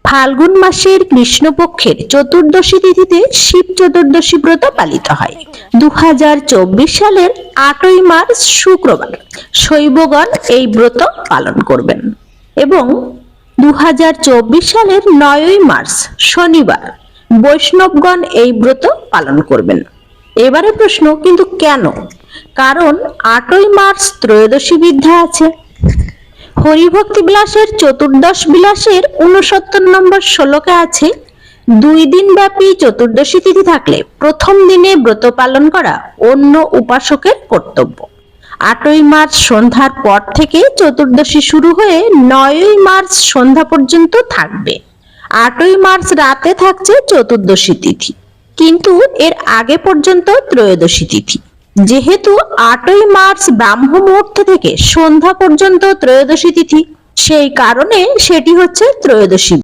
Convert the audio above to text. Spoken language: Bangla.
ফাল্গুন মাসের কৃষ্ণপক্ষের চতুর্দশী তিথিতে শিব চতুর্দশী ব্রত পালিত হয়। 2024 সালের 8ই মার্চ শুক্রবার শৈবগণ এই ব্রত পালন করবেন এবং 2024 সালের 9ই মার্চ শনিবার বৈষ্ণবগণ এই ব্রত পালন করবেন। এবারে প্রশ্ন, কিন্তু কেন? কারণ 8ই মার্চ ত্রয়োদশী বিদ্যা আছে। হরিভক্তি বিলাসের চতুর্দশ বিলাসের 69 নম্বর শ্লোকে আছে, 2 দিন ব্যাপী চতুর্দশী তিথি থাকলে প্রথম দিনে ব্রত পালন করা অন্য উপাসকের কর্তব্য। 8ই মার্চ সন্ধ্যার পর থেকে চতুর্দশী শুরু হয়ে 9ই মার্চ সন্ধ্যা পর্যন্ত থাকবে। 8ই মার্চ রাতে থাকছে চতুর্দশী তিথি, কিন্তু এর আগে পর্যন্ত ত্রয়োদশী তিথি। যেহেতু 8ই মার্চ ব্রাহ্ম মুহূর্ত থেকে সন্ধ্যা পর্যন্ত ত্রয়োদশী তিথি, সেই কারণে সেটি হচ্ছে ত্রয়োদশী।